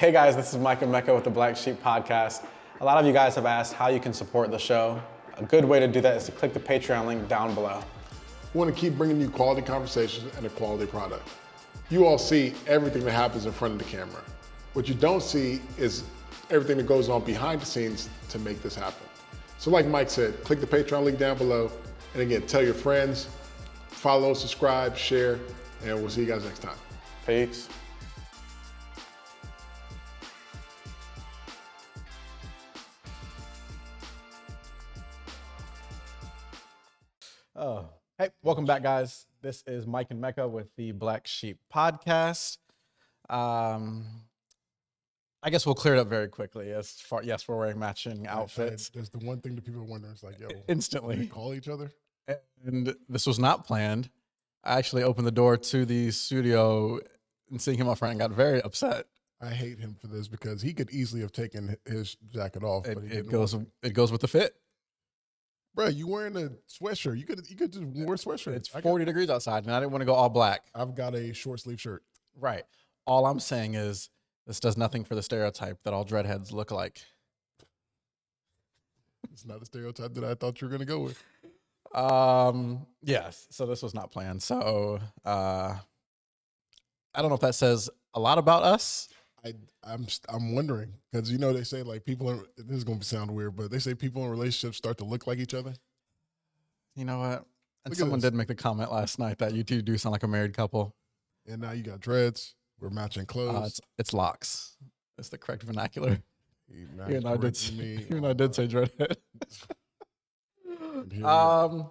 Hey guys, this is Mike and Meka with the Black Sheep Podcast. A lot of you guys have asked how you can support the show. A good way to do that is to click the Patreon link down below. We want to keep bringing you quality conversations and a quality product. You all see everything that happens in front of the camera. What you don't see is everything that goes on behind the scenes to make this happen. So like Mike said, click the Patreon link down below. And again, tell your friends, follow, subscribe, share, and we'll see you guys next time. Peace. Oh, hey, welcome back, guys. This is Mike and Meka with the Black Sheep Podcast. I guess we'll clear it up very quickly. Yes, we're wearing matching outfits. There's the one thing that people are wondering. It's like, yo, Instantly. they call each other? And this was not planned. I actually opened the door to the studio and seeing him up front and got very upset. I hate him for this because he could easily have taken his jacket off. But It goes with the fit. Bro, you wearing a sweatshirt. You could just wear a sweatshirt. It's 40 degrees outside, and I didn't want to go all black. I've got a short sleeve shirt. Right. All I'm saying is this does nothing for the stereotype that all dreadheads look like. It's not a stereotype that I thought you were going to go with. Yes. So this was not planned. So I don't know if that says a lot about us. I'm wondering because they say like this is going to sound weird, but they say people in relationships start to look like each other. You know what? And someone did make the comment last night that you two do sound like a married couple. And now you got dreads. We're matching clothes. It's locks. It's the correct vernacular. Even though I did say dreadhead.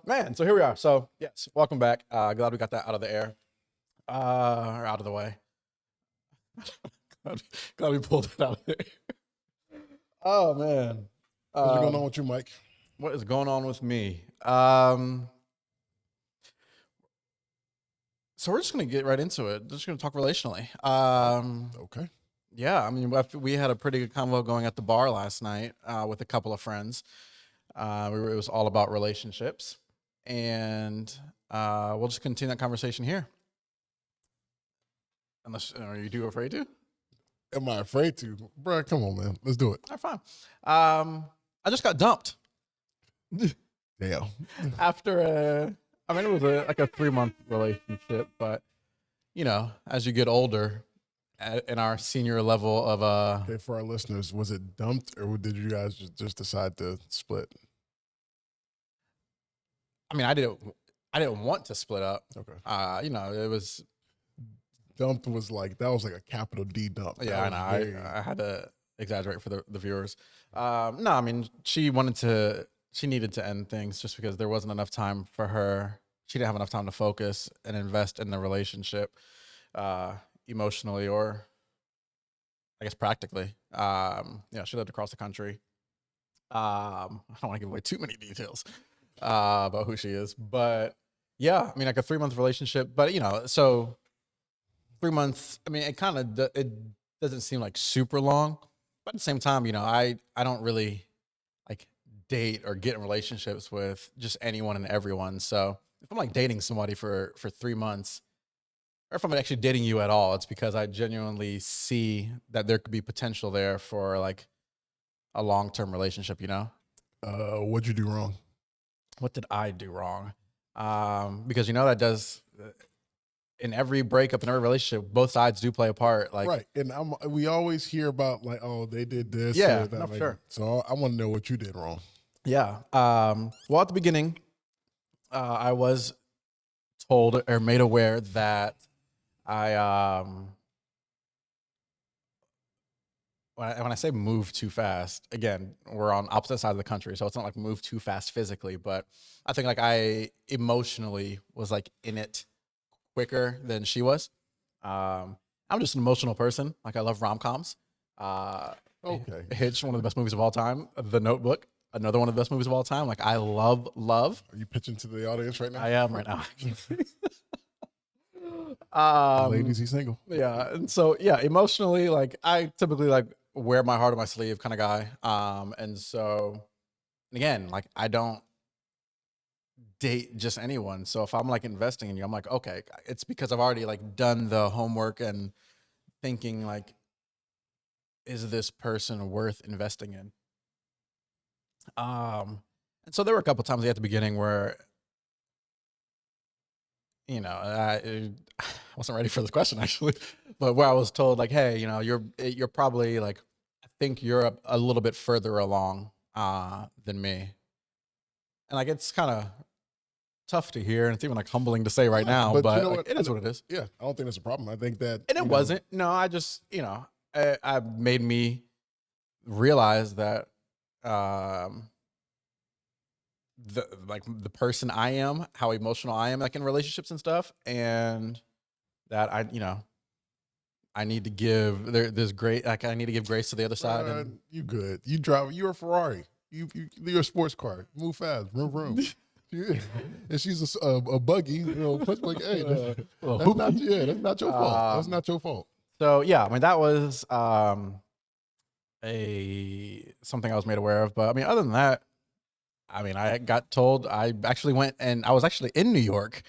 Man, so here we are. So yes, welcome back. Glad we got that out of the air, or out of the way. glad we pulled it out of there. Oh man, what's going on with you, Mike? What is going on with me? So we're just gonna get right into it. Just gonna talk relationally. Okay. Yeah, I mean, we had a pretty good convo going at the bar last night with a couple of friends. It was all about relationships, and we'll just continue that conversation here. Unless, are you too afraid to? Am I afraid to? Bro, come on, man. Let's do it. All right, fine. I just got dumped. Damn. After it was like a 3-month relationship, but as you get older, in our senior level of Okay, for our listeners, was it dumped or did you guys just decide to split? I mean, I didn't want to split up. Okay. It was dumped was like a capital D dump. Yeah, I know. I had to exaggerate for the viewers. No, I mean, she needed to end things just because there wasn't enough time for her. She didn't have enough time to focus and invest in the relationship, emotionally or I guess practically. She lived across the country. I don't want to give away too many details about who she is, but yeah, I mean, like a 3-month relationship, but so 3 months, I mean, it doesn't seem like super long, but at the same time, I don't really like date or get in relationships with just anyone and everyone. So if I'm like dating somebody for 3 months, or if I'm actually dating you at all, it's because I genuinely see that there could be potential there for like a long-term relationship, What'd you do wrong? What did I do wrong? Because that does, in every breakup, in every relationship, both sides do play a part. Like, right. And we always hear about like, oh, they did this. Yeah, or that, no, sure. So I want to know what you did wrong. Yeah. Well, at the beginning, I was told or made aware that when I say move too fast, again, we're on opposite sides of the country, so it's not like move too fast physically, but I think like I emotionally was like in it quicker than she was. I'm just an emotional person. Like I love rom-coms. Okay. Hitch, one of the best movies of all time. The Notebook, another one of the best movies of all time. Like I love. Are you pitching to the audience right now? I am right now. Ladies, he's single. Yeah, and so emotionally, like I typically like wear my heart on my sleeve kind of guy. And so again, like I don't date just anyone. So if I'm like investing in you, I'm like, okay, it's because I've already like done the homework and thinking like is this person worth investing in? And so there were a couple times at the beginning where, I wasn't ready for this question actually, but where I was told like, hey, you're probably like, I think you're a little bit further along than me. And like, it's kind of tough to hear, and it's even like humbling to say right now, But you but know like, what? it is what it is. Yeah, I don't think that's a problem. I think that, And it wasn't. No, I just, I made me realize that um the person I am, how emotional I am like in relationships and stuff, and that I need to give there's great like I need to give grace to the other side. And you good. You're a Ferrari. You're a sports car. Move fast. Vroom, vroom. And she's a buggy, push like, hey, that's not your fault. That's not your fault. So yeah, I mean that was a something I was made aware of. But I mean, other than that, I mean, I got told I actually went and I was actually in New York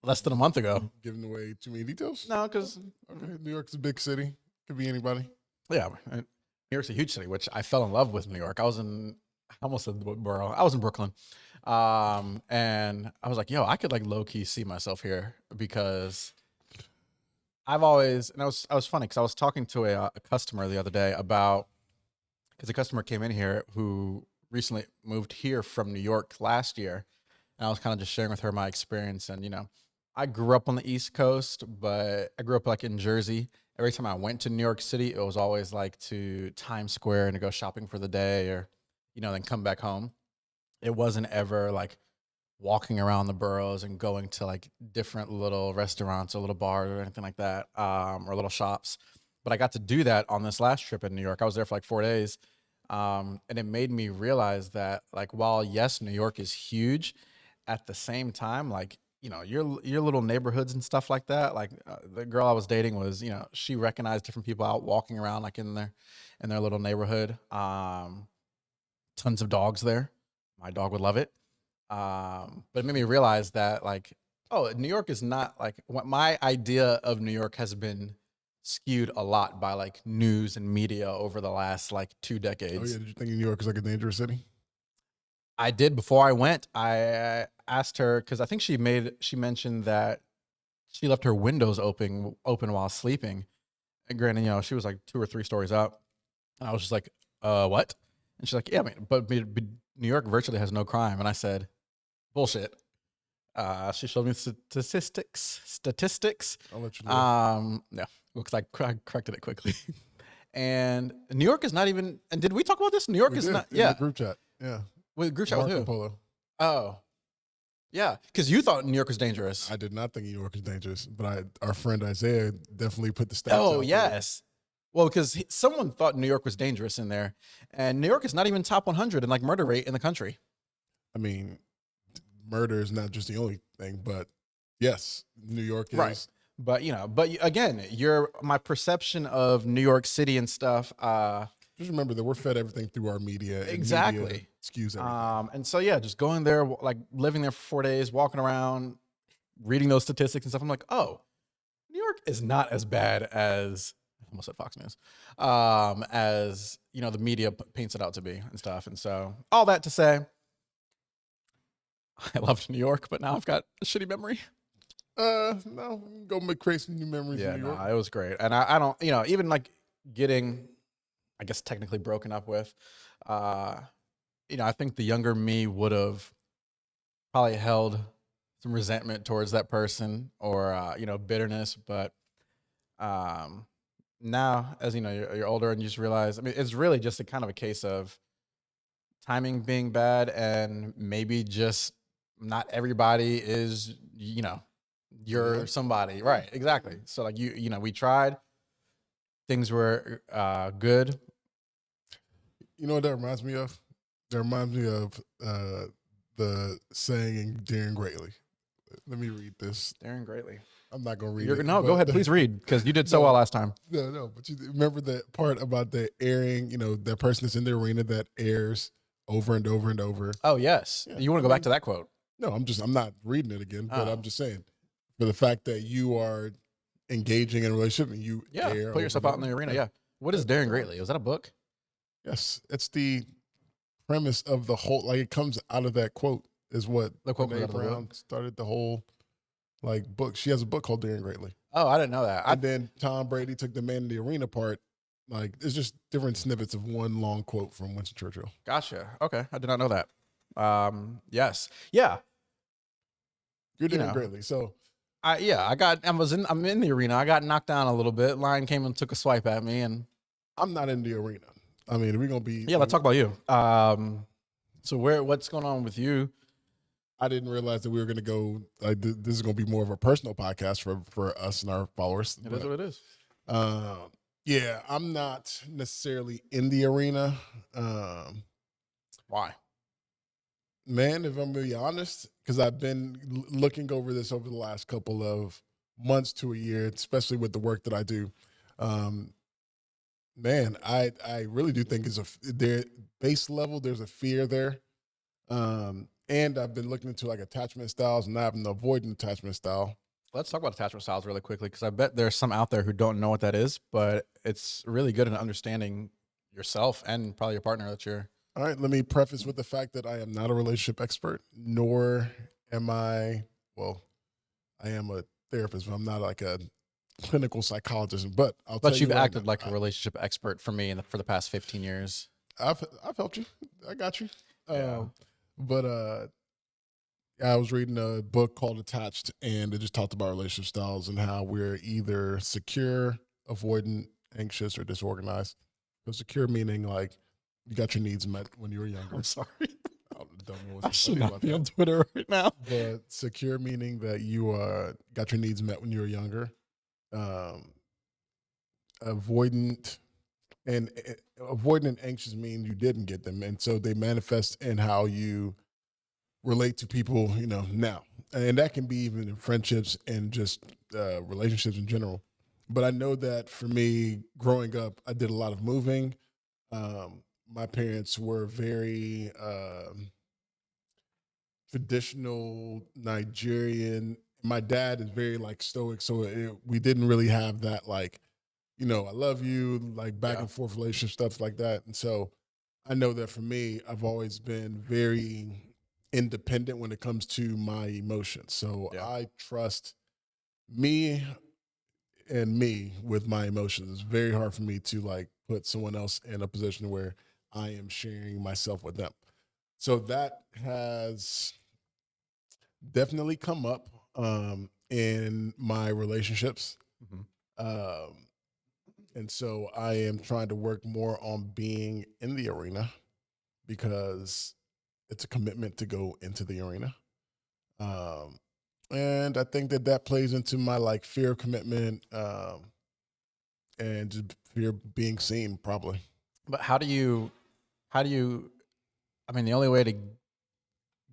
less than a month ago. Giving away too many details? No, because okay, New York's a big city. Could be anybody. Yeah, New York's a huge city, which I fell in love with. New York. I almost said the borough. I was in Brooklyn, and I was like, yo, I could like low key see myself here because I've always, and I was funny because I was talking to a customer the other day about, because a customer came in here who recently moved here from New York last year, and I was kind of just sharing with her my experience. And I grew up on the East Coast, but I grew up like in Jersey. Every time I went to New York City, it was always like to Times Square and to go shopping for the day, or then come back home. It wasn't ever like walking around the boroughs and going to like different little restaurants or little bars or anything like that, or little shops. But I got to do that on this last trip in New York. I was there for like 4 days. And it made me realize that like, while yes, New York is huge, at the same time, like, your little neighborhoods and stuff like that. Like the girl I was dating was, she recognized different people out walking around like in their little neighborhood. Tons of dogs there. My dog would love it. But it made me realize that like, oh, New York is not like what my idea of New York has been skewed a lot by like news and media over the last like 2 decades. Oh yeah, did you think New York is like a dangerous city? I did before I went. I asked her because I think she mentioned that she left her windows open while sleeping. And granted, she was like 2 or 3 stories up, and I was just like, what? And she's like, yeah, I mean, but New York virtually has no crime. And I said, bullshit. She showed me statistics. I'll let you know. No, because I corrected it quickly. And New York is not even. And did we talk about this? New York is not. Yeah, group chat. Yeah, with group chat with who? Polo. Oh, yeah, because you thought New York was dangerous. I did not think New York was dangerous, but our friend Isaiah definitely put the stats. Oh yes. Well, because someone thought New York was dangerous in there, and New York is not even top 100 in like murder rate in the country. I mean, murder is not just the only thing, but yes, New York is. Right. But again, my perception of New York City and stuff. Just remember that we're fed everything through our media. Exactly. Media skews everything. And so yeah, just going there, like living there for 4 days, walking around, reading those statistics and stuff. I'm like, oh, New York is not as bad as. Almost said Fox News, as the media paints it out to be and stuff. And so all that to say, I loved New York, but now I've got a shitty memory. No, go create some new memories. Yeah, in New York. it was great. And I don't, even like getting, I guess technically broken up with, I think the younger me would have probably held some resentment towards that person or, bitterness. But, now, as you're older and you just realize, I mean, it's really just a kind of a case of timing being bad and maybe just not everybody is, you're somebody. Right. Exactly. So like we tried, things were good. You know what that reminds me of? That reminds me of the saying in Daring Greatly. Let me read this. Daring Greatly. I'm not going to read it. No, go ahead. Please read, because you did so well last time. No. But you remember that part about the airing, that person that's in the arena that airs over and over and over. Oh, yes. Yeah. You want to go back to that quote? No, I'm not reading it again, but I'm just saying, for the fact that you are engaging in a relationship and you air put yourself out in the arena, yeah. What is Daring Greatly? Was that a book? Yes, it's the premise of the whole. Like it comes out of that quote is what The quote comes Brene out of the Brown book? started the whole like book. She has a book called Daring Greatly, Oh, I didn't know that. and then Tom Brady took the man in the arena part. Like it's just different snippets of one long quote from Winston Churchill. Gotcha. Okay, I did not know that. Yes, yeah. You're You doing know, greatly. So I'm in the arena. I got knocked down a little bit. Lion came and took a swipe at me, and I'm not in the arena. I mean, we're gonna be. yeah, let's talk about you. So what's going on with you? I didn't realize that we were gonna go. Like this is gonna be more of a personal podcast for us and our followers. It is what it is. Yeah, I'm not necessarily in the arena. Why? Man, if I'm really honest, because I've been looking over this over the last couple of months to a year, especially with the work that I do. Man, I really do think there base level. There's a fear there, and I've been looking into like attachment styles, and I have an avoidant attachment style. Let's talk about attachment styles really quickly because I bet there's some out there who don't know what that is, but it's really good in understanding yourself and probably your partner that you're. All right, let me preface with the fact that I am not a relationship expert, nor am I. Well, I am a therapist, but I'm not like a clinical psychologist. But But you've acted like a relationship expert for me for the past 15 years. I've helped you. I got you. Yeah. But I was reading a book called Attached, and it just talked about relationship styles and how we're either secure, avoidant, anxious, or disorganized. So secure meaning like you got your needs met when you were younger. I'm sorry. I don't know I what's should funny not about be that. on Twitter right now. But secure meaning that you got your needs met when you were younger. Avoidant and anxious mean you didn't get them, and so they manifest in how you relate to people, now, and that can be even in friendships and just relationships in general. But I know that for me, growing up, I did a lot of moving. My parents were very traditional Nigerian. My dad is very like stoic, so we didn't really have that like, I love you, like back and forth relationship stuff like that. And so I know that for me, I've always been very independent when it comes to my emotions. So I trust me and me with my emotions. It's very hard for me to like put someone else in a position where I am sharing myself with them. So that has definitely come up in my relationships. Mm-hmm. And so I am trying to work more on being in the arena because it's a commitment to go into the arena. And I think that plays into my like fear of commitment and just fear of being seen probably. But how do you, I mean, the only way to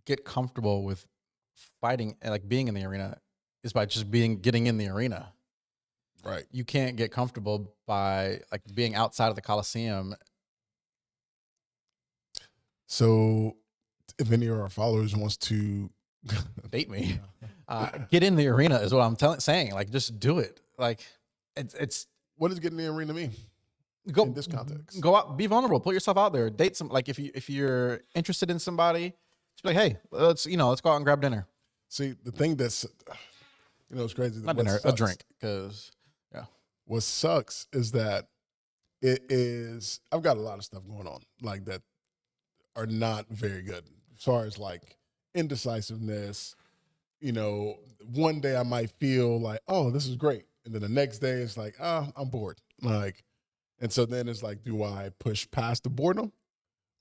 get comfortable with fighting and like being in the arena is by just getting in the arena. Right. You can't get comfortable by like being outside of the Coliseum. So if any of our followers wants to date me, get in the arena is what I'm saying. Like, just do it. Like, it's what does getting in the arena mean? Go in this context. Go out, be vulnerable, put yourself out there, date some. Like, if you're interested in somebody, just be like, hey, let's go out and grab dinner. See, the thing that's it's crazy. Not dinner, a drink, because what sucks is that I've got a lot of stuff going on like that are not very good as far as like indecisiveness. One day I might feel like, oh, this is great. And then the next day it's like, oh, I'm bored. Like, and so then it's like, do I push past the boredom?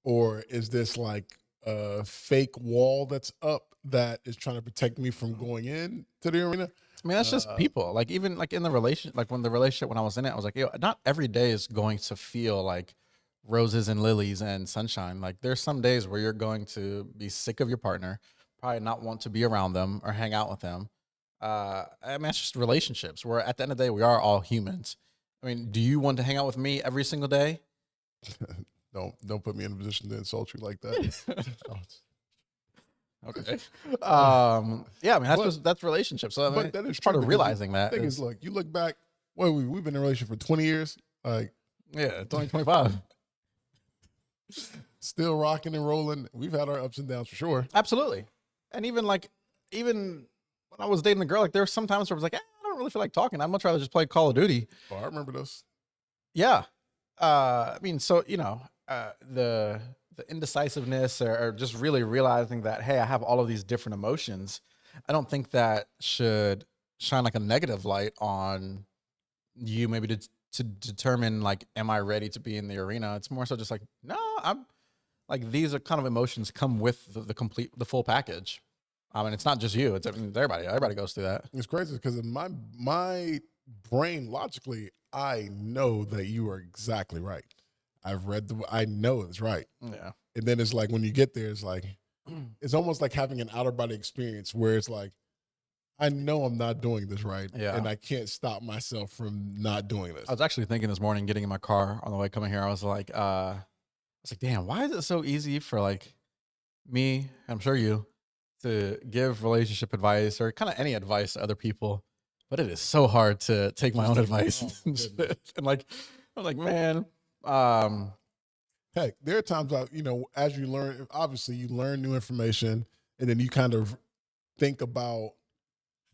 Or is this like a fake wall that's up that is trying to protect me from going in to the arena? I mean, that's just people. Like, even like in the relationship, like when I was in it, I was like, not every day is going to feel like roses and lilies and sunshine. Like, there's some days where you're going to be sick of your partner, probably not want to be around them or hang out with them. I mean, it's just relationships where at the end of the day, we are all humans. I mean, do you want to hang out with me every single day? Don't put me in a position to insult you like that. Okay. Yeah, I mean, that's relationships. So I mean, that is part true of realizing that. Thing is, look, you look back. Well, we've been in a relationship for 20 years. Like, Yeah, 2025. Still rocking and rolling. We've had our ups and downs for sure. Absolutely. And even when I was dating the girl, like there's some times where I was like, I don't really feel like talking. I'd much rather just play Call of Duty. Oh, I remember those. Yeah. I mean, so the indecisiveness or just really realizing that, hey, I have all of these different emotions. I don't think that should shine like a negative light on you, maybe to determine like, am I ready to be in the arena? It's more so just like, no, I'm like, these are kind of emotions come with the full package. And it's not just you; it's everybody. Everybody goes through that. It's crazy because in my brain, logically, I know that you are exactly right. I know it's right. Yeah. And then it's like when you get there, it's like it's almost like having an outer body experience where it's like, I know I'm not doing this right, and I can't stop myself from not doing this. I was actually thinking this morning, getting in my car on the way coming here, I was like, damn, why is it so easy for like me, I'm sure you, to give relationship advice or kind of any advice to other people, but it is so hard to take my own advice. And like, I'm like, man, heck, there are times as you learn, obviously you learn new information, and then you kind of think about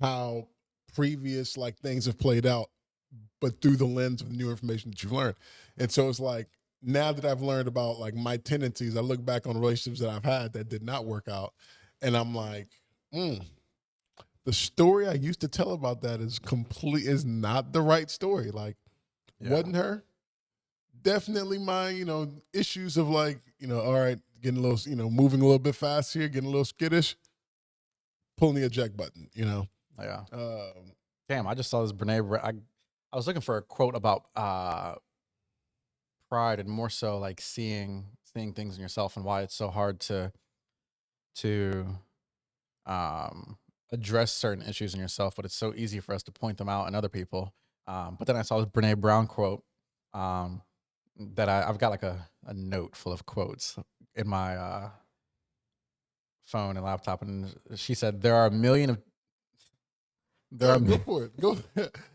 how previous like things have played out, but through the lens of new information that you've learned. And so it's like, now that I've learned about like my tendencies, I look back on relationships that I've had that did not work out, and I'm like, the story I used to tell about that is not the right story. Like, wasn't her. Definitely my, issues of like, all right, getting a little, moving a little bit fast here, getting a little skittish, pulling the eject button, Yeah. Damn, I just saw this I was looking for a quote about pride, and more so like seeing things in yourself and why it's so hard to address certain issues in yourself, but it's so easy for us to point them out in other people. But then I saw this Brene Brown quote that I've got like a note full of quotes in my phone and laptop, and she said, "There are a million of go for it. Go,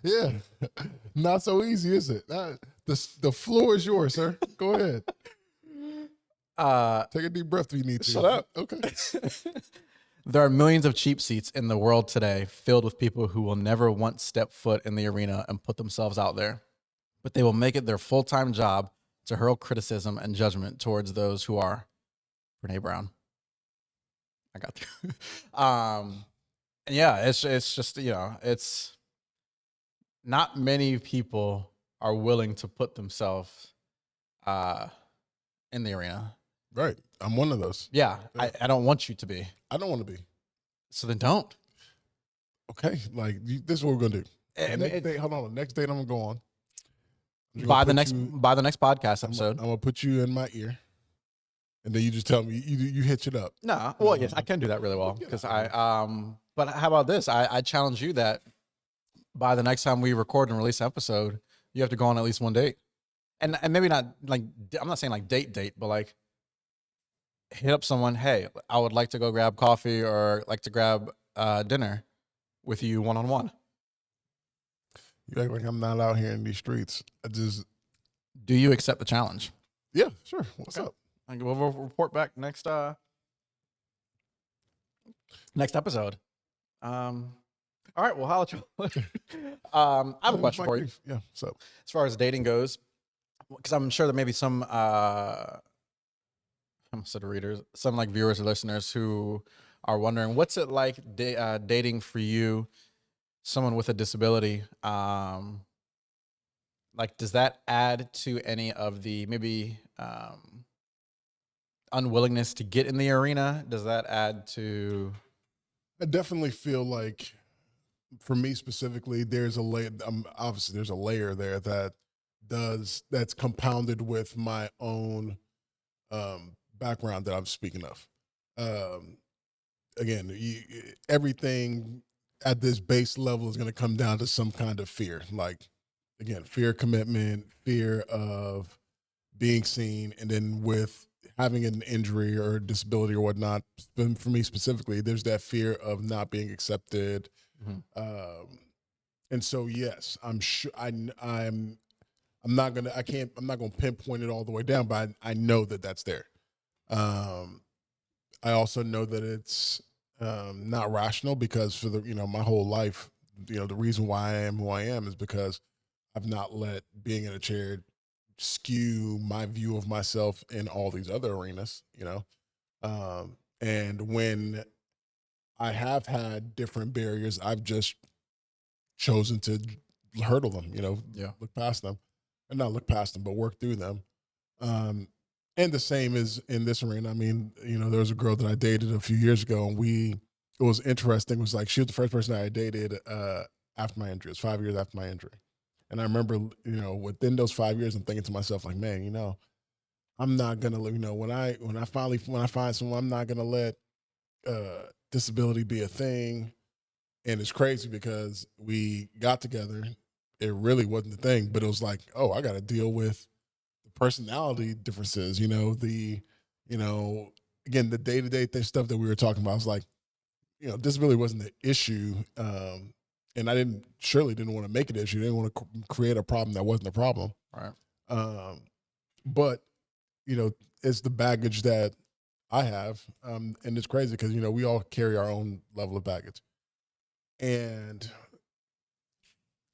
yeah. Not so easy, is it? The floor is yours, sir. Go ahead. Take a deep breath if you need to. Shut up. Okay. There are millions of cheap seats in the world today filled with people who will never once step foot in the arena and put themselves out there, but they will make it their full-time job to hurl criticism and judgment towards those who are." Brene Brown. I got through. And yeah, it's just, it's not many people are willing to put themselves in the arena. Right. I'm one of those. Yeah. I don't want you to be. I don't want to be. So then don't. Okay. Like, this is what we're going to do. Hold on. The next date I'm going to go on. By the next podcast episode. I'm going to put you in my ear. And then you just tell me, you hitch it up. No. Well, yes, I can do that really well. Because but how about this? I challenge you that by the next time we record and release an episode, you have to go on at least one date. And maybe not like, I'm not saying like date, but like hit up someone, hey, I would like to go grab coffee or like to grab dinner with you one-on-one. You act like I'm not out here in these streets. Do you accept the challenge? Yeah, sure. What's up? We'll report back next episode. All right, well, holla at you. I have a question for you. Yeah, so as far as dating goes, because I'm sure there may be some readers, some like viewers or listeners who are wondering, what's it like dating for you, someone with a disability? Like, does that add to any of the maybe unwillingness to get in the arena? Does that add to? I definitely feel like, for me specifically, there's a layer. Obviously, there's a layer there that's compounded with my own background that I'm speaking of. Again, everything at this base level is going to come down to some kind of fear. Like, again, fear of commitment, fear of being seen, and then with having an injury or disability or whatnot, for me specifically, there's that fear of not being accepted. Mm-hmm. And so, yes, I'm sure I'm I'm not gonna pinpoint it all the way down, but I know that that's there. I also know that it's not rational because for my whole life, the reason why I am who I am is because I've not let being in a chair skew my view of myself in all these other arenas, and when I have had different barriers, I've just chosen to hurdle them, Yeah. look past them, and not look past them, but work through them. Um, and the same is in this arena. I mean, there was a girl that I dated a few years ago, and it was interesting. It was like she was the first person I dated after my injury. It was 5 years after my injury. And I remember, within those 5 years, I'm thinking to myself, like, man, I'm not gonna, when I find someone, I'm not gonna let disability be a thing. And it's crazy because we got together. It really wasn't the thing, but it was like, oh, I got to deal with the personality differences, again, the day-to-day stuff that we were talking about. I was like, disability wasn't the issue. And I surely didn't want to make it an issue. I didn't want to create a problem that wasn't a problem. Right. But, it's the baggage that I have. And it's crazy because, we all carry our own level of baggage. And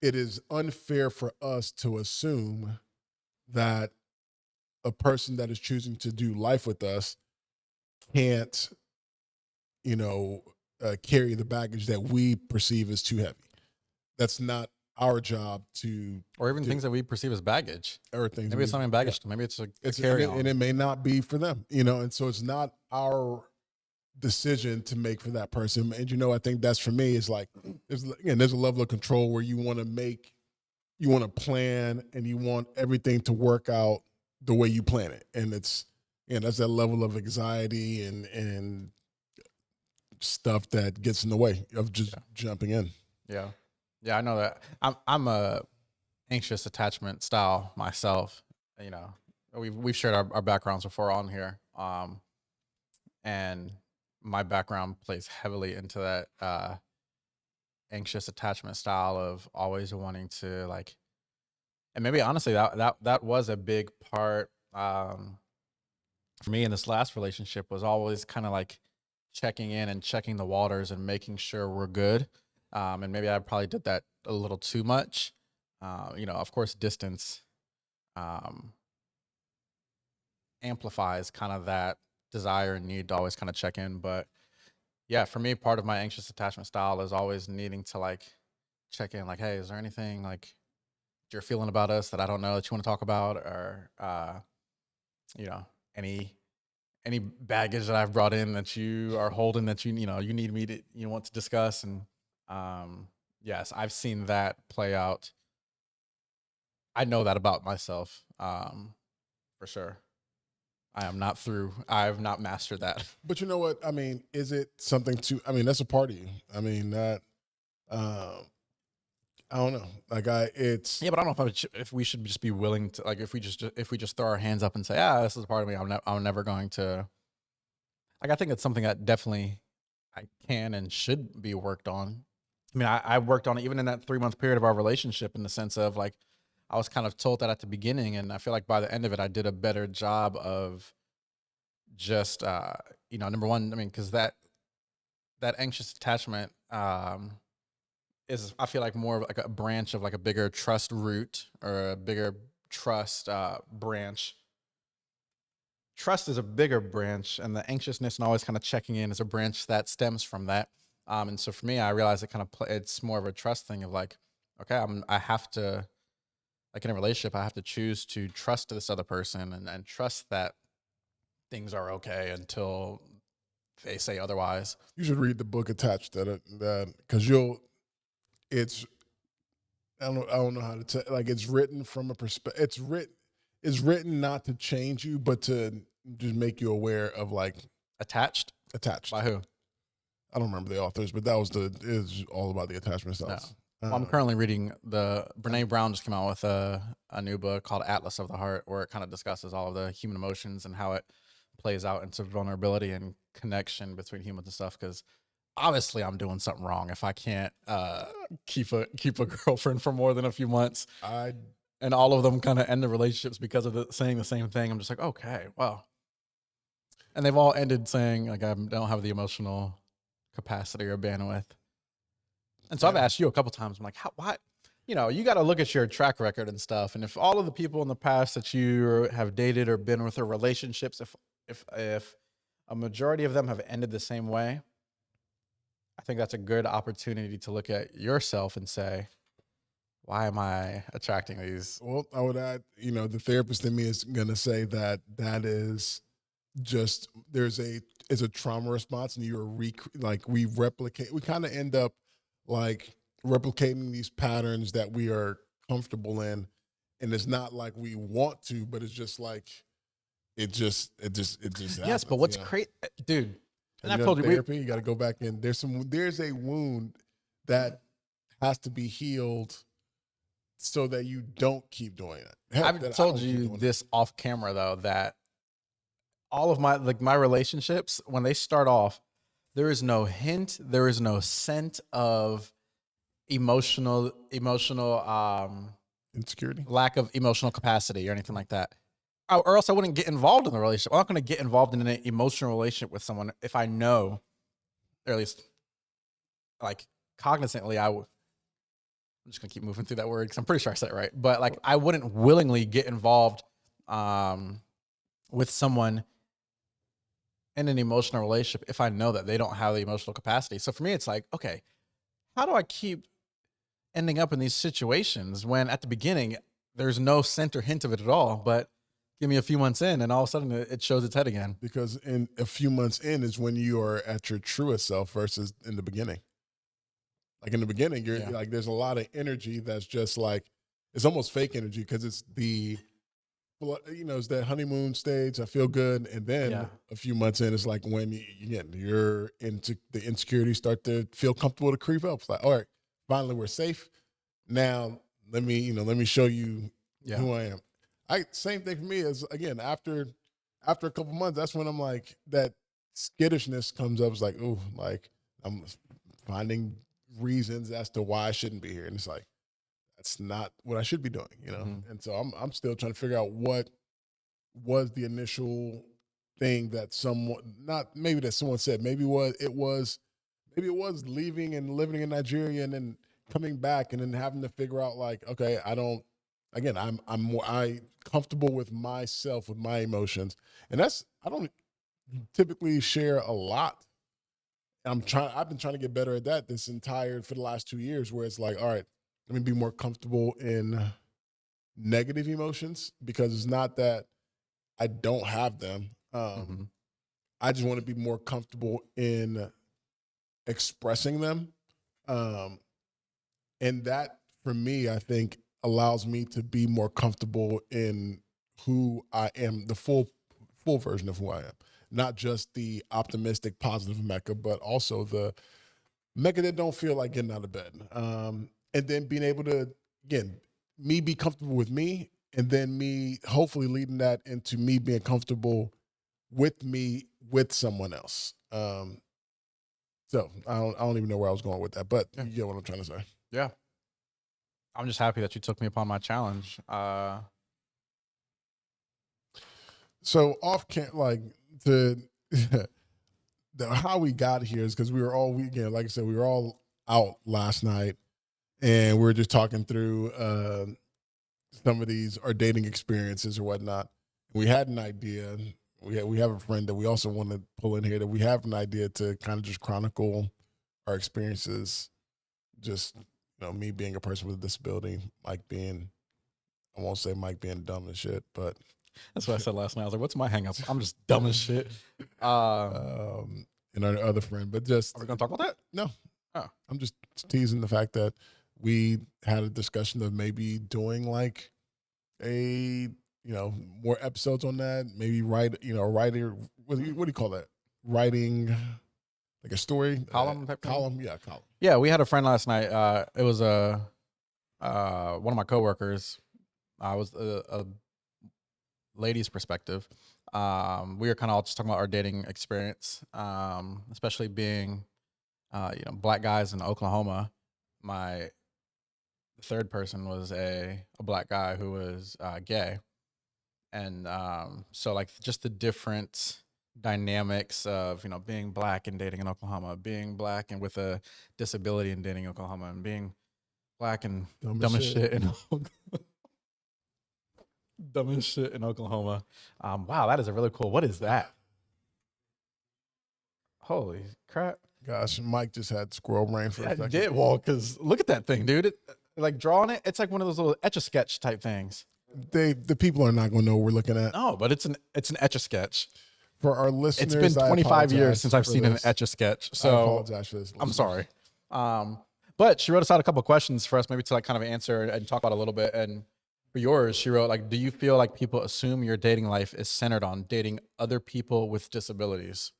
it is unfair for us to assume that a person that is choosing to do life with us can't, carry the baggage that we perceive as too heavy. That's not our job to, or even things that we perceive as baggage. Or things maybe it's not even baggage. Yeah. Maybe it's a carry on, and it may not be for them. And so it's not our decision to make for that person. And I think that's for me is like there's a level of control where you want to plan and you want everything to work out the way you plan it. And it's that's that level of anxiety and stuff that gets in the way of just jumping in. Yeah. Yeah, I know that. I'm a anxious attachment style myself. We've shared our backgrounds before on here. And my background plays heavily into that anxious attachment style of always wanting to and maybe honestly that was a big part for me in this last relationship was always kind of like checking in and checking the waters and making sure we're good. And maybe I probably did that a little too much. Of course, distance amplifies kind of that desire and need to always kind of check in. But yeah, for me, part of my anxious attachment style is always needing to check in, hey, is there anything you're feeling about us that I don't know that you want to talk about, or any baggage that I've brought in that you are holding that you need me to want to discuss. And yes, I've seen that play out. I know that about myself for sure. I am not through. I have not mastered that. But you know what? I mean, is it something that's a part of you. I mean, that, I don't know. Yeah, but I don't know if we should just be willing to, if we just throw our hands up and say, this is a part of me. I'm never going to, I think it's something that definitely I can and should be worked on. I mean, I worked on it even in that 3-month period of our relationship, in the sense of I was kind of told that at the beginning, and I feel like by the end of it, I did a better job of just, number one, I mean, because that anxious attachment is, I feel like, more of a branch of a bigger trust root, or a bigger trust branch. Trust is a bigger branch, and the anxiousness and always kind of checking in is a branch that stems from that. And so for me, I realized it's more of a trust thing of okay, I have to, in a relationship, I have to choose to trust this other person and trust that things are okay until they say otherwise. You should read the book Attached, that because it's, I don't know how to tell, it's written from a perspective. It's written not to change you, but to just make you aware of Attached attached. by who? I don't remember the authors, but that was is all about the attachment styles. No. Well, I'm currently reading Brene Brown just came out with a new book called Atlas of the Heart, where it kind of discusses all of the human emotions and how it plays out into vulnerability and connection between humans and stuff. Because obviously I'm doing something wrong if I can't keep a girlfriend for more than a few months. and all of them kind of end the relationships because of saying the same thing. I'm just like, okay, well, and they've all ended saying like I don't have the emotional capacity or bandwidth. And so I've asked you a couple times, I'm like, why? You know, you got to look at your track record and stuff. And if all of the people in the past that you have dated or been with or relationships, if a majority of them have ended the same way, I think that's a good opportunity to look at yourself and say, why am I attracting these? Well, I would add, the therapist in me is going to say that is just it's a trauma response, and you're we kind of end up like replicating these patterns that we are comfortable in, and it's not like we want to, but it's just like it just happens, Yes, but what's crazy, dude? And I've told you, therapy, you got to go back in. There's a wound that has to be healed so that you don't keep doing it. I've told you this off camera though, that all of my relationships, when they start off, there is no hint, there is no scent of emotional insecurity, lack of emotional capacity or anything like that. Or else I wouldn't get involved in the relationship. I'm not going to get involved in an emotional relationship with someone if I know, or at least like cognizantly, I'm just going to keep moving through that word because I'm pretty sure I said it right. But like I wouldn't willingly get involved with someone in an emotional relationship if I know that they don't have the emotional capacity. So for me, it's like, okay, how do I keep ending up in these situations when at the beginning there's no scent or hint of it at all, but give me a few months in and all of a sudden it shows its head again? Because in a few months in is when you are at your truest self versus in the beginning. Like in the beginning, you're like, there's a lot of energy that's just like, it's almost fake energy because it's it's that honeymoon stage. I feel good. And then a few months in, it's like when you're into the insecurities start to feel comfortable to creep up. It's like, all right, finally we're safe. Now let me show you who I am. Same thing for me is, again, after a couple months, that's when I'm like, that skittishness comes up. It's like, oh, like I'm finding reasons as to why I shouldn't be here. And it's like, that's not what I should be doing, Mm-hmm. And so I'm still trying to figure out what was the initial thing that someone said. Maybe it was leaving and living in Nigeria and then coming back and then having to figure out like, okay, I'm comfortable with myself, with my emotions. And I don't typically share a lot. I've been trying to get better at that for the last 2 years, where it's like, all right, let me be more comfortable in negative emotions, because it's not that I don't have them. I just want to be more comfortable in expressing them. And that, for me, I think allows me to be more comfortable in who I am, the full version of who I am. Not just the optimistic, positive Meka, but also the Meka that don't feel like getting out of bed. And then being able to, again, me be comfortable with me, and then me hopefully leading that into me being comfortable with someone else. So I don't even know where I was going with that, but you get what I'm trying to say. Yeah. I'm just happy that you took me upon my challenge. So how we got here is because we were all weekend. Like I said, we were all out last night, and we were just talking through some of these our dating experiences or whatnot. We had an idea. We have a friend that we also want to pull in here, that we have an idea to kind of just chronicle our experiences. Just me being a person with a disability, I won't say Mike being dumb as shit, but that's what I said last night. I was like, "What's my hang up? I'm just dumb as shit." And our other friend, but just, are we gonna talk about that? No. I'm just teasing the fact that we had a discussion of maybe doing like a more episodes on that. Maybe writer. What do you call that? Writing like a story column type column. Thing? Yeah, column. Yeah, we had a friend last night. It was one of my coworkers. I was a lady's perspective. We were kind of all just talking about our dating experience, especially being, black guys in Oklahoma. The third person was a black guy who was gay. And so like just the different dynamics of, you know, being black and dating in Oklahoma, being black and with a disability and dating in Oklahoma, and being black and dumb as shit in dumb as shit in Oklahoma. Wow, that is a really cool. What is that? Holy crap. Gosh, Mike just had squirrel brain for a second. I did, well, because look at that thing, dude. Like drawing it, it's like one of those little Etch-a-Sketch type things. The people are not going to know what we're looking at. No, but it's an Etch-a-Sketch. For our listeners, It's been 25 years since I've seen an Etch-a-Sketch. So I apologize for this. I'm sorry. But she wrote us out a couple of questions for us, maybe to like kind of answer and talk about a little bit. And for yours, she wrote, like, do you feel like people assume your dating life is centered on dating other people with disabilities?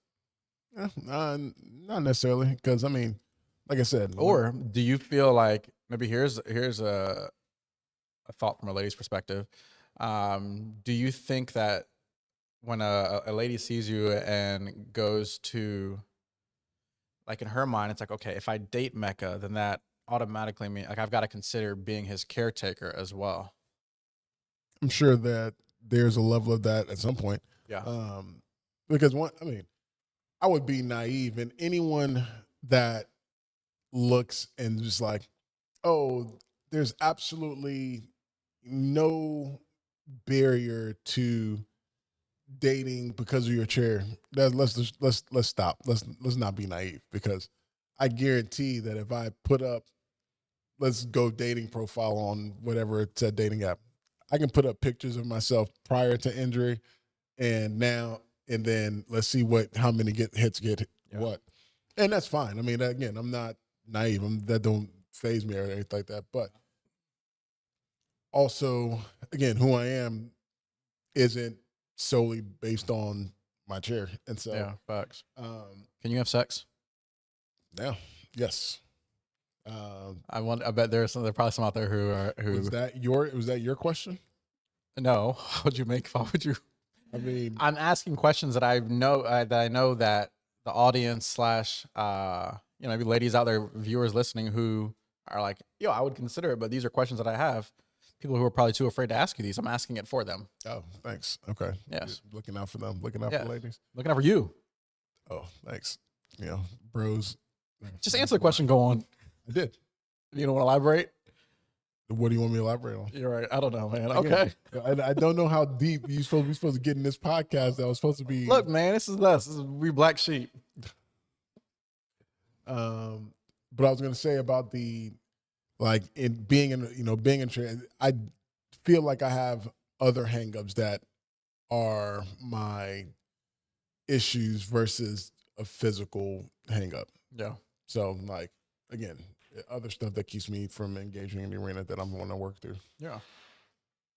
Not necessarily, because I mean, like I said, Or do you feel like, maybe here's a thought from a lady's perspective. Do you think that when a lady sees you and goes to, like, in her mind, it's like, okay, if I date Meka, then that automatically means like I've got to consider being his caretaker as well. I'm sure that there's a level of that at some point. Yeah. Because I would be naive, and anyone that looks and just like, oh, there's absolutely no barrier to dating because of your chair. Let's stop. Let's not be naive, because I guarantee that if I put up, let's go dating profile on whatever it's a dating app, I can put up pictures of myself prior to injury and now, and then let's see how many hits get what. And that's fine. I mean, again, I'm not naive. That don't faze me or anything like that. But also, again, who I am isn't solely based on my chair. And so, yeah, facts. Can you have sex? Yeah. Yes. I bet there's probably some out there who was that your question? No. Why would you? I mean, I'm asking questions that I know that the audience / maybe ladies out there, viewers listening, who are like, yo, I would consider it, but these are questions that I have. People who are probably too afraid to ask you these. I'm asking it for them. Oh, thanks. Okay. Yes. You're looking out for them. Looking out for ladies. Looking out for you. Oh, thanks. Bros. Just answer the question. Go on. I did. You don't want to elaborate? What do you want me to elaborate on? You're right. I don't know, man. Again, Okay. I don't know how deep we supposed to get in this podcast. That was supposed to be. Look, man, this is us. We black sheep. But I was going to say about being in trans, I feel like I have other hangups that are my issues versus a physical hangup. Yeah. So, like, again, other stuff that keeps me from engaging in the arena that I'm going to work through. Yeah.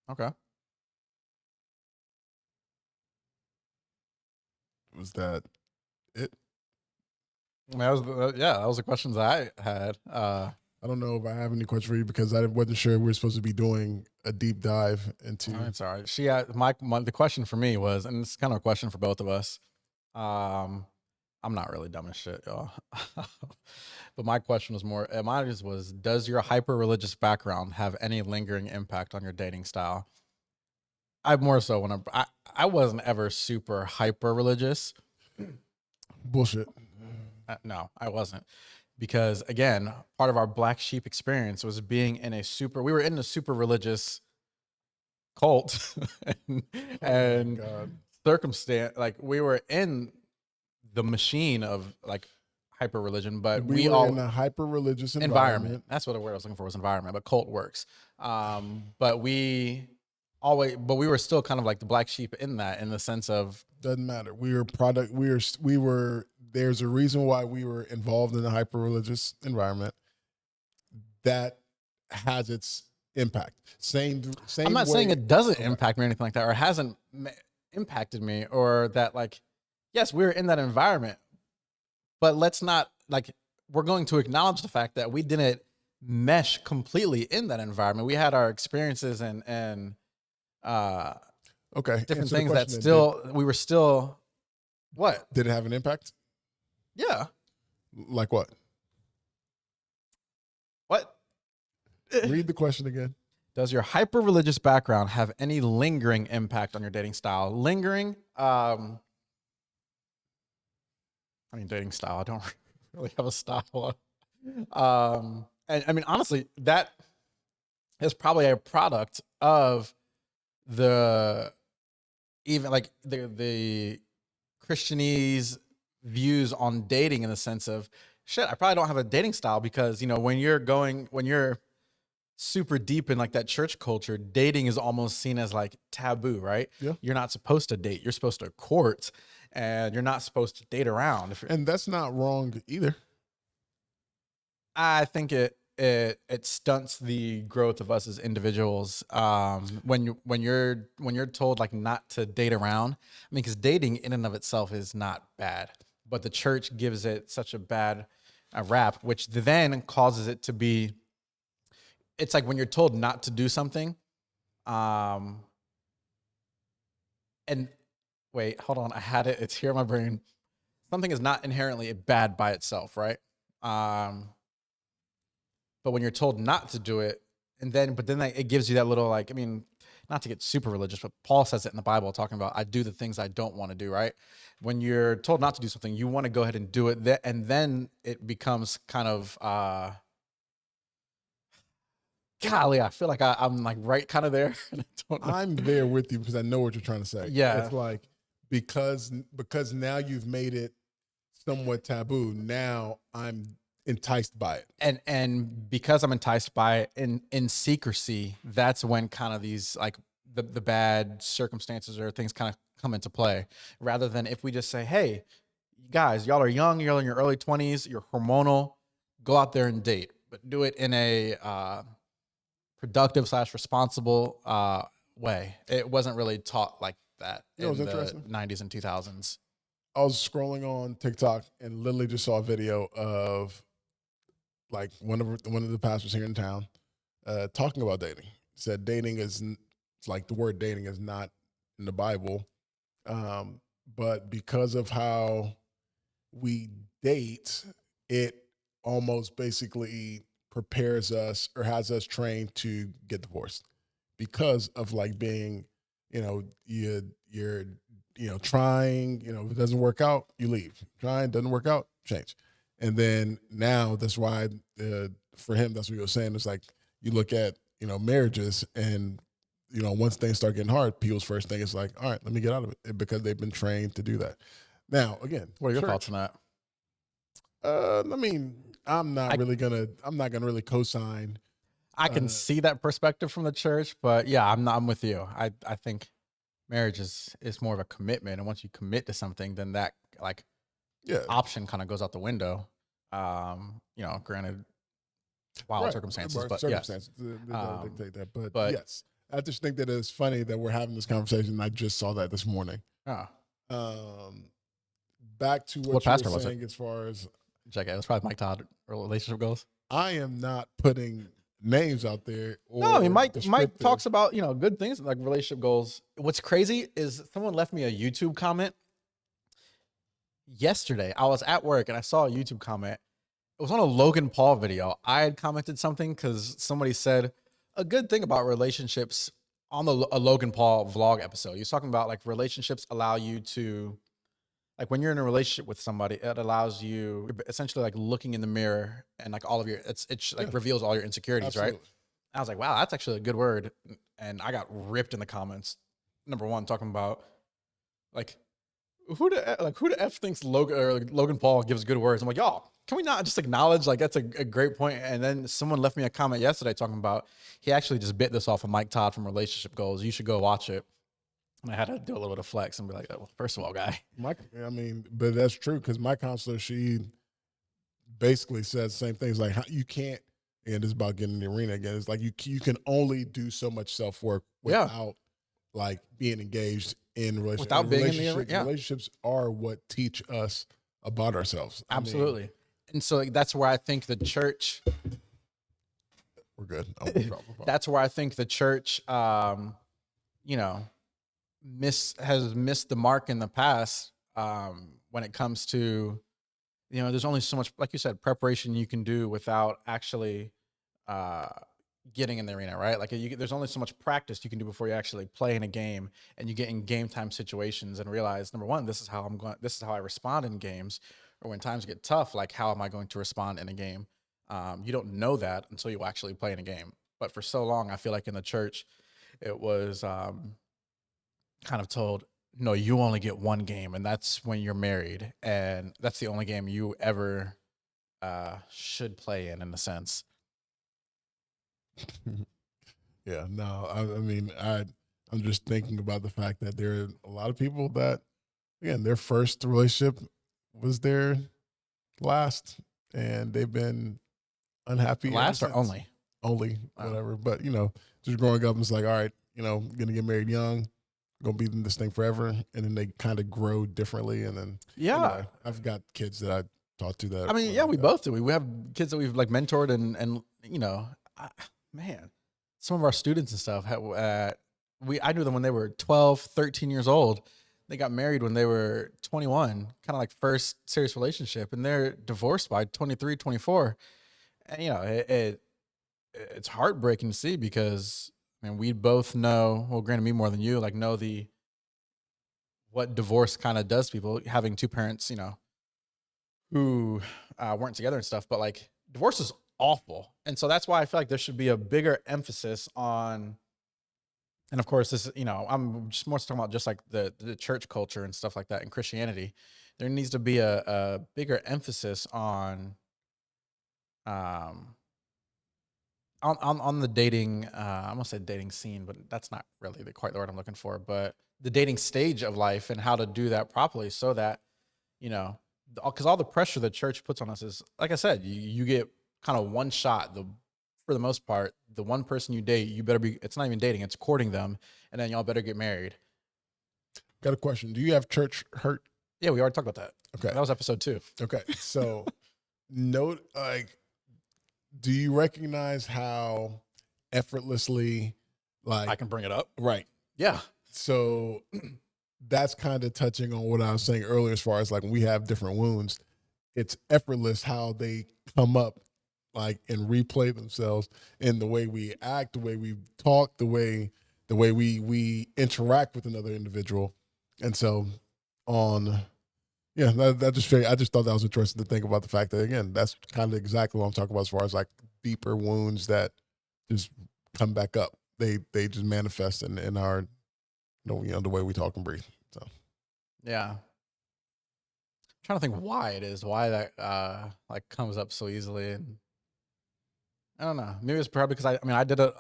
Okay. Was that it? I mean, that was the questions I had. I don't know if I have any questions for you, because I wasn't sure we were supposed to be doing a deep dive into. It's all right. She had the question for me was, and it's kind of a question for both of us. I'm not really dumb as shit, y'all. But my question was more, does your hyper-religious background have any lingering impact on your dating style? I more so I wasn't ever super hyper-religious. Bullshit. No, I wasn't. Because again, part of our black sheep experience was being in we were in a super religious cult and circumstance, like we were in the machine of like hyper religion, but we were all in a hyper religious environment. That's what the word I was looking for, was environment, but cult works. But we were still kind of like the black sheep in the sense of, doesn't matter. We were there's a reason why we were involved in a hyper religious environment that has its impact. Same. I'm not saying it doesn't impact me or anything like that, or hasn't impacted me, or that, like, yes, we're in that environment, but let's not, like, we're going to acknowledge the fact that we didn't mesh completely in that environment. We had our experiences and different things that we were still, what? Did it have an impact? Yeah. Like what? What? Read the question again. Does your hyper-religious background have any lingering impact on your dating style? Lingering, dating style. I don't really have a style. And I mean, honestly, that is probably a product of the even like the Christianese views on dating, in the sense of, shit, I probably don't have a dating style because, when you're super deep in like that church culture, dating is almost seen as like taboo, right? Yeah. You're not supposed to date. You're supposed to court, and you're not supposed to date around. And that's not wrong either. I think it stunts the growth of us as individuals. When you're told like not to date around. I mean, because dating in and of itself is not bad, but the church gives it such a bad rap, which then causes it to be. It's like when you're told not to do something, and wait, hold on, I had it. It's here in my brain. Something is not inherently bad by itself, right? But when you're told not to do it, but then it gives you that little, like, I mean, not to get super religious, but Paul says it in the Bible, talking about, I do the things I don't want to do, right? When you're told not to do something, you want to go ahead and do it, and then it becomes kind of, golly, I feel like I'm like right kind of there. I'm there with you because I know what you're trying to say. Yeah. It's like, because now you've made it somewhat taboo. Now I'm enticed by it. And because I'm enticed by it in secrecy, that's when kind of these like the bad circumstances or things kind of come into play, rather than if we just say, hey, guys, y'all are young, you're in your early 20s, you're hormonal, go out there and date, but do it in a productive / responsible way. It wasn't really taught like that in the 90s and 2000s. I was scrolling on TikTok and literally just saw a video of like one of the pastors here in town talking about dating. Said dating it's like the word dating is not in the Bible, but because of how we date, it almost basically prepares us or has us trained to get divorced because of like being, you're trying, if it doesn't work out, you leave. Trying, doesn't work out, change. And then now that's why for him, that's what he was saying. It's like you look at, marriages and, once things start getting hard, people's first thing is like, all right, let me get out of it, because they've been trained to do that. Now, again, what are your thoughts on that? I mean, I'm not gonna really co-sign. I can see that perspective from the church, but yeah, I'm with you. I think marriage is more of a commitment, and once you commit to something, then that option kind of goes out the window. Granted, wild circumstances, but circumstances dictate that. But yes, I just think that it's funny that we're having this conversation. I just saw that this morning. Back to what you pastor were was saying it? as far as check it. It's probably Mike Todd relationship goals. I am not putting names out there. No, I mean Mike talks about good things like relationship goals. What's crazy is someone left me a YouTube comment yesterday. I was at work and I saw a YouTube comment. It was on a Logan Paul video. I had commented something because somebody said a good thing about relationships on a Logan Paul vlog episode. He was talking about like relationships allow you to, like when you're in a relationship with somebody, it allows you essentially like looking in the mirror and like all of your, reveals all your insecurities, Absolutely. right? I was like, wow, that's actually a good word. And I got ripped in the comments. Number one, talking about like, who the F thinks Logan Paul gives good words? I'm like, y'all, can we not just acknowledge like that's a great point? And then someone left me a comment yesterday talking about he actually just bit this off of Mike Todd from Relationship Goals. You should go watch it. And I had to do a little bit of flex and be like, well, first of all, guy. But that's true because my counselor, she basically says the same things. Like how you can't, and it's about getting in the arena again. It's like you can only do so much self-work without like being engaged in relationships. Without being in the arena. Relationships are what teach us about ourselves. Absolutely. And so that's where I think the church. We're good. That's where I think the church, has missed the mark in the past when it comes to, there's only so much, like you said, preparation you can do without actually getting in the arena, right? Like there's only so much practice you can do before you actually play in a game, and you get in game time situations and realize, number one, this is how this is how I respond in games, or when times get tough, like how am I going to respond in a game? You don't know that until you actually play in a game. But for so long, I feel like in the church, it was kind of told, no, you only get one game, and that's when you're married, and that's the only game you ever should play in a sense. Yeah, no, I mean, I'm just thinking about the fact that there are a lot of people that, again, their first relationship was their last, and they've been unhappy ever Last or since. only? Only, Wow. whatever. But just growing up, it's like, all right, gonna get married young, gonna be in this thing forever, and then they kind of grow differently. And then Yeah. anyway, I've got kids that I talk to that. I mean, were yeah, like we that. both do. We have kids that we've like mentored and man, some of our students and stuff, I knew them when they were 12, 13 years old. They got married when they were 21, kind of like first serious relationship, and they're divorced by 23, 24. And, it's heartbreaking to see because, I mean, we both know, well, granted me more than you, like know what divorce kind of does to people, having two parents, who weren't together and stuff, but like divorce is awful. And so that's why I feel like there should be a bigger emphasis on, and of course this, I'm just more talking about just like the church culture and stuff like that in Christianity. There needs to be a bigger emphasis um, on the dating, I'm gonna say dating scene, but that's not really quite the word I'm looking for, but the dating stage of life and how to do that properly so that, because all the pressure the church puts on us is, like I said, you get kind of one shot. For the most part, the one person you date, you better be. It's not even dating; it's courting them, and then y'all better get married. Got a question. Do you have church hurt? Yeah, we already talked about that. Okay. That was episode 2. Okay. So note, like, do you recognize how effortlessly, like, I can bring it up. right? Yeah. So that's kind of touching on what I was saying earlier, as far as like when we have different wounds, it's effortless how they come up, like, and replay themselves in the way we act, the way we talk, the way we interact with another individual. And so I just thought that was interesting to think about, the fact that, again, that's kind of exactly what I'm talking about, as far as like deeper wounds that just come back up. They just manifest in our the way we talk and breathe. So Yeah. I'm trying to think why it is, why that like comes up so easily, and I don't know. Maybe it's probably because I did it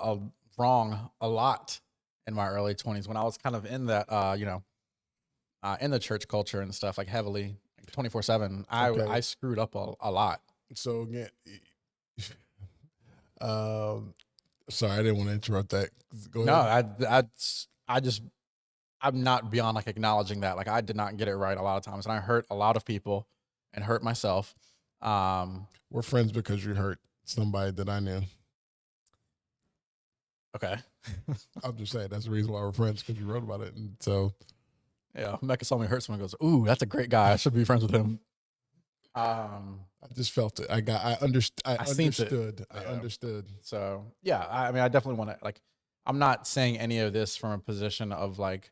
wrong a lot in my early 20s when I was kind of in that in the church culture and stuff, like heavily, like 24/7. Okay. I screwed up a lot. So again, sorry, I didn't want to interrupt that. Go ahead. No, I'm not beyond like acknowledging that. Like I did not get it right a lot of times, and I hurt a lot of people and hurt myself. We're friends because you hurt somebody that I knew. Okay. I'm just saying that's the reason why we're friends, because you wrote about it. And so Yeah, Meka saw me hurt someone, goes, "Ooh, that's a great guy. I should be friends with him." I just felt it. I understood. I Yeah. understood. So yeah, I definitely want to like. I'm not saying any of this from a position of like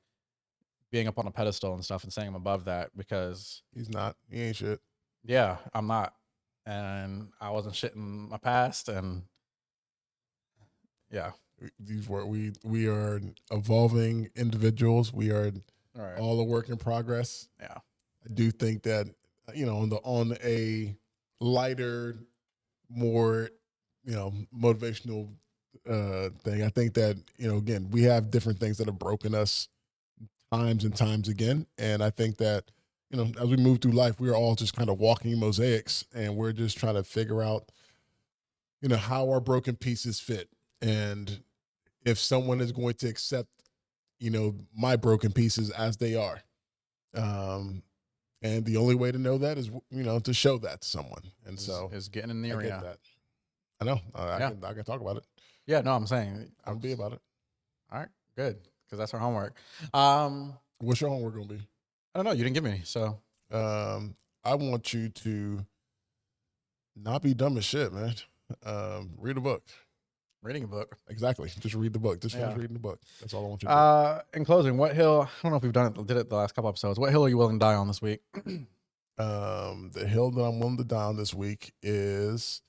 being up on a pedestal and stuff and saying I'm above that, because He's not. He ain't shit. yeah, I'm not, and I wasn't shit in my past, and yeah, We are evolving individuals. We are all right, all a work in progress. yeah, I do think that on a lighter, more motivational thing, I think that again, we have different things that have broken us times and times again, and I think that as we move through life, we're all just kind of walking mosaics, and we're just trying to figure out how our broken pieces fit, and if someone is going to accept my broken pieces as they are. And the only way to know that is, to show that to someone. And so is getting in the I arena. get that. I know. Yeah. I can talk about it. Yeah, no, I'm saying I'll be about it. All right, good, because that's our homework. What's your homework going to be? I don't know. You didn't give me any, so I want you to not be dumb as shit, man. Read a book. Reading a book. Exactly. Just read the book. Just finish Yeah. reading the book. That's all I want you to In closing, what hill? I don't know if we've did it the last couple episodes. What hill are you willing to die on this week? do. The hill that I'm willing to die on this week is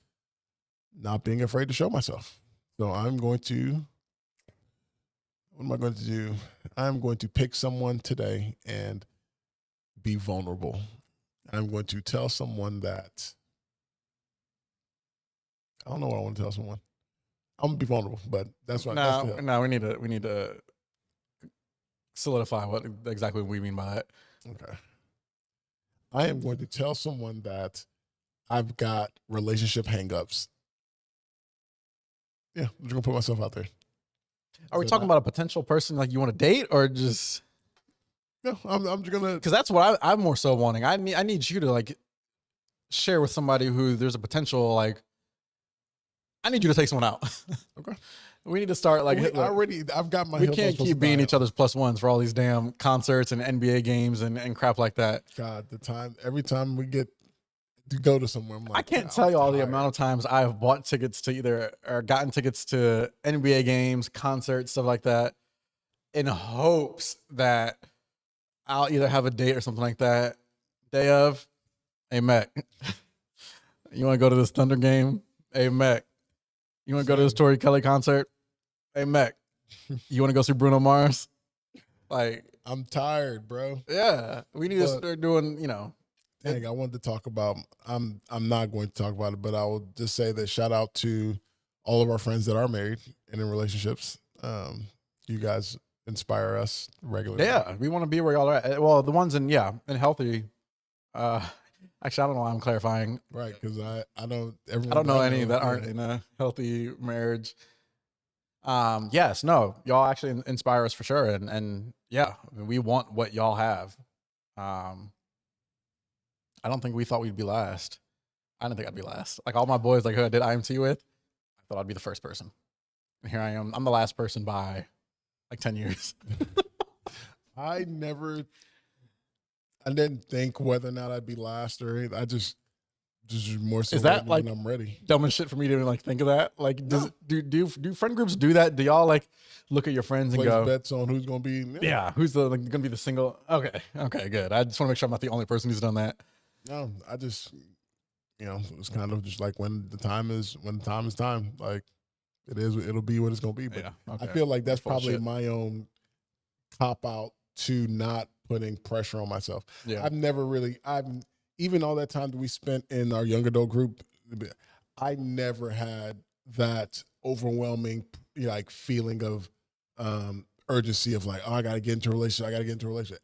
not being afraid to show myself. So I'm going to. What am I going to do? I'm going to pick someone today and be vulnerable. I'm going to tell someone that. I don't know what I want to tell someone. I'm gonna be vulnerable, but that's right. No, we need to solidify what exactly we mean by it. Okay. I am going to tell someone that I've got relationship hangups. Yeah, I'm just gonna put myself out there. Are we talking about a potential person like you want to date, or just? No, I'm just gonna. Because that's what I'm more so wanting. I need you to like share with somebody who there's a potential like. I need you to take someone out. Okay. We need to start like. I've got my. We can't keep being each other's plus ones for all these damn concerts and NBA games and crap like that. God, every time we get to go to somewhere, I'm like, I can't tell you all the amount of times I have bought tickets to either or gotten tickets to NBA games, concerts, stuff like that, in hopes that I'll either have a date or something like that. Day of, hey Mac, you want to go to this Thunder game? Hey Mac, you want to go to this Tori Kelly concert? Hey Mac, you want to go see Bruno Mars? Like, I'm tired, bro. yeah, we need to start doing, Dang, I wanted to talk about. I'm not going to talk about it, but I will just say that shout out to all of our friends that are married and in relationships. You guys inspire us regularly. Yeah, we want to be where y'all are at. Well, the ones in healthy. Actually, I don't know why I'm clarifying. Right, because I don't. I don't know any that aren't in a healthy marriage. Yes, no, y'all actually inspire us for sure, and yeah, we want what y'all have. I don't think we thought we'd be last. I didn't think I'd be last. Like all my boys, like who I did IMT with, I thought I'd be the first person. And here I am. I'm the last person by like 10 years. I didn't think whether or not I'd be last or anything. I just more so Is that like when I'm ready. Dumb as shit for me to even like think of that? Like, do friend groups do that? Do y'all like look at your friends and Place go bets on who's going to be? Yeah, who's gonna be the single? Okay, good. I just want to make sure I'm not the only person who's done that. No, I just it's kind of just like when the time is time. Like it'll be what it's going to be. But Yeah, okay. I feel like that's probably Bullshit. my own cop out to not putting pressure on myself. Yeah. I've even all that time that we spent in our young adult group, I never had that overwhelming like feeling of urgency of like, oh, I got to get into a relationship.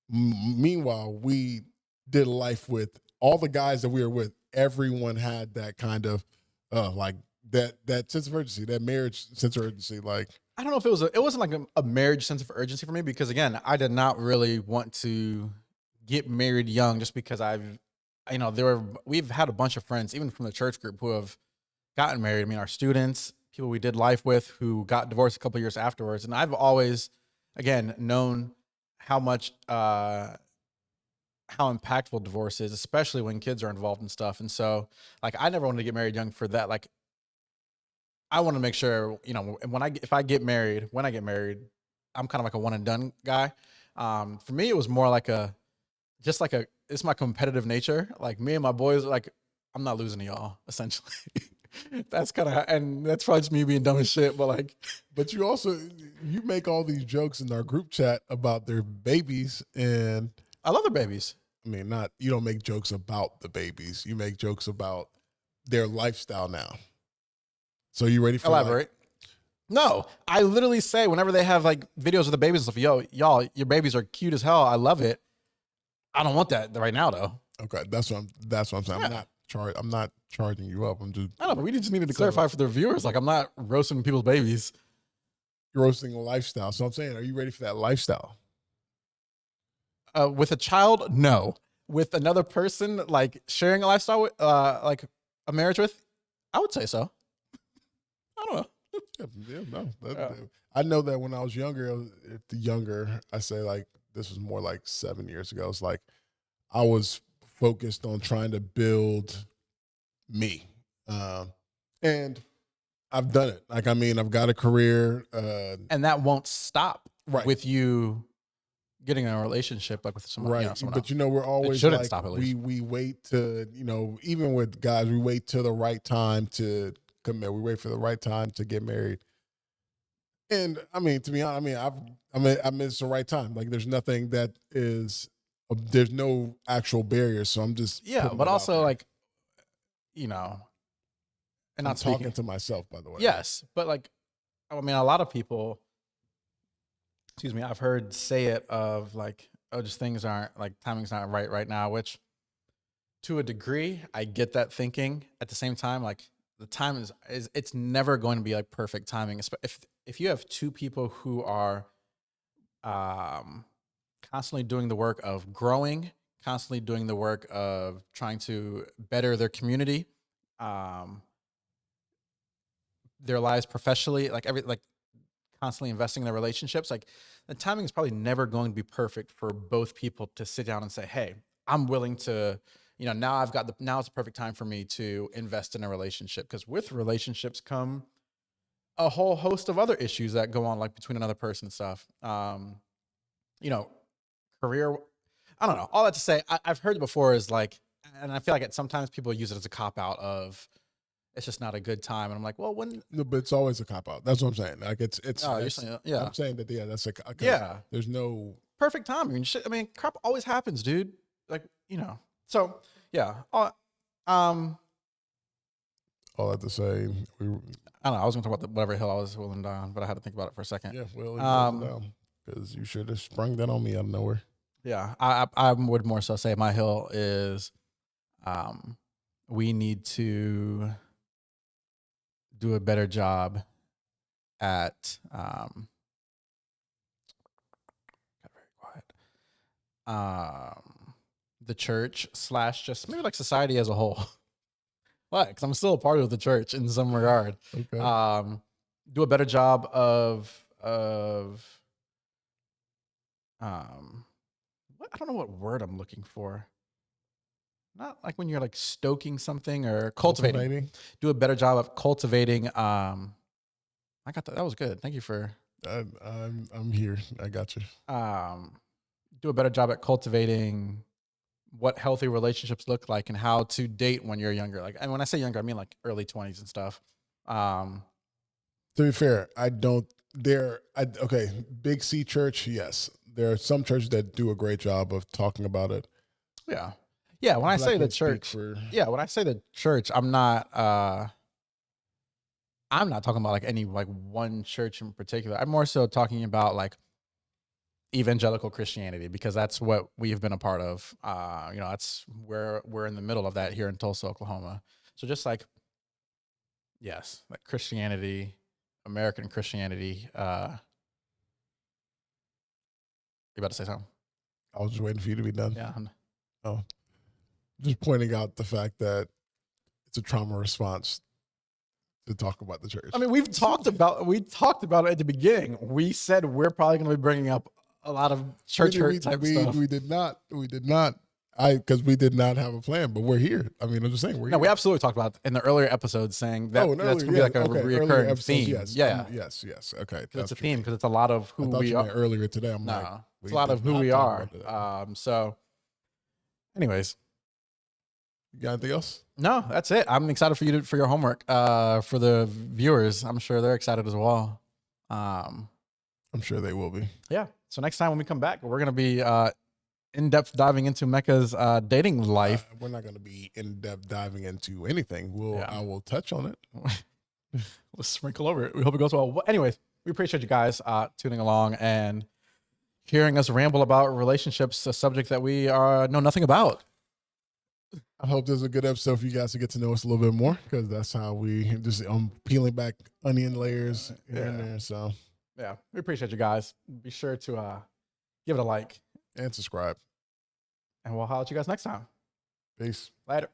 Meanwhile, we did life with all the guys that we were with. Everyone had that kind of like that sense of urgency, that marriage sense of urgency. Like, I don't know if it wasn't like a marriage sense of urgency for me because again, I did not really want to get married young just because we've had a bunch of friends, even from the church group, who have gotten married. I mean, our students, people we did life with who got divorced a couple of years afterwards. And I've always, again, known how much, how impactful divorce is, especially when kids are involved and stuff. And so like, I never wanted to get married young for that. Like, I want to make sure, when I get married, I'm kind of like a one and done guy. For me, it was more like it's my competitive nature. Like me and my boys, like I'm not losing to y'all, essentially. That's kind of, and that's probably just me being dumb as shit, but like. But you make all these jokes in our group chat about their babies, and I love their babies. I mean, you don't make jokes about the babies. You make jokes about their lifestyle now. So you ready for Elaborate? No, I literally say whenever they have like videos of the babies and stuff, yo, y'all, your babies are cute as hell. I love it. I don't want that right now though. Okay, that's what I'm saying. Yeah. I'm not charging you up. I'm just. I don't know. We just needed to clarify for the viewers. Like I'm not roasting people's babies. You're roasting a lifestyle. So I'm saying, are you ready for that lifestyle? With a child, no. With another person, like sharing a lifestyle with, like a marriage with, I would say so. I don't know. I know that when I was younger, I say like this was more like 7 years ago. It's like I was focused on trying to build me, and I've done it. Like, I mean, I've got a career. And that won't stop Right. with you getting in a relationship like with someone, Right. someone But else. you know, we're always shouldn't like, stop at least. we wait to, you know, even with guys, we wait till the right time to commit. We wait for the right time to get married. And I mean, to be honest, I mean, it's the right time. Like, there's nothing that is, there's no actual barrier. So I'm just putting but it out also there. like, and I'm not talking speaking to myself, by the way. Yes, but like, I mean, a lot of people, excuse me, I've heard say it of like, oh, just things aren't like timing's not right now, which to a degree, I get that thinking. At the same time, like the time is it's never going to be like perfect timing. If you have two people who are constantly doing the work of growing, constantly doing the work of trying to better their community, their lives professionally, like constantly investing in their relationships, like the timing is probably never going to be perfect for both people to sit down and say, hey, I'm willing to, now now it's the perfect time for me to invest in a relationship. Because with relationships come a whole host of other issues that go on, like between another person and stuff. Career, I don't know. All that to say, I've heard before is like, and I feel like sometimes people use it as a cop out of, it's just not a good time. And I'm like, well, when? No, but it's always a cop out. That's what I'm saying. Like, it's. Oh, you're saying, yeah. I'm saying that, yeah, that's Yeah. There's no perfect timing. I mean, crap always happens, dude. Like, So, yeah. all that to say. I don't know. I was going to talk about whatever hill I was willing down, but I had to think about it for a second. Yeah, well, because you should have sprung that on me out of nowhere. Yeah, I would more so say my hill is, we need to do a better job at got very quiet. The church / just maybe like society as a whole. What? Because I'm still a part of the church in some regard. Okay. Do a better job of I don't know what word I'm looking for. Not like when you're like stoking something or cultivating. Do a better job of cultivating. I got that. That was good. Thank you for. I'm here. I got you. Do a better job at cultivating what healthy relationships look like and how to date when you're younger. Like, and when I say younger, I mean like early 20s and stuff. To be fair, okay, Big C church, yes. There are some churches that do a great job of talking about it. Yeah. Yeah, when I say the church, when I say the church, I'm not talking about like any like one church in particular. I'm more so talking about like evangelical Christianity, because that's what we've been a part of. That's where we're in the middle of that here in Tulsa, Oklahoma. So just like, yes, like Christianity, American Christianity. You about to say something? I was just waiting for you to be done. Yeah. Oh, just pointing out the fact that it's a trauma response to talk about the church. I mean, we talked about it at the beginning. We said we're probably going to be bringing up a lot of church hurt type stuff. We did not. Because we did not have a plan, but we're here. I mean, I'm just saying we're here. No, we absolutely talked about it in the earlier episodes, saying that that's going to be like a recurring theme. Yes. Yes. Okay. It's a theme because it's a lot of who we are. Earlier today, it's a lot of who we are. So, anyways. You got anything else? No, that's it. I'm excited for your homework. For the viewers, I'm sure they're excited as well. I'm sure they will be. Yeah. So next time when we come back, we're going to be in-depth diving into Meka's dating life. We're not going to be in-depth diving into anything. I will touch on it. We'll sprinkle over it. We hope it goes well. Anyways, we appreciate you guys tuning along and hearing us ramble about relationships, a subject that we know nothing about. I hope this is a good episode for you guys to get to know us a little bit more, because that's how we just peeling back onion layers here and there. So yeah, we appreciate you guys. Be sure to give it a like and subscribe, and we'll holler at you guys next time. Peace. Later.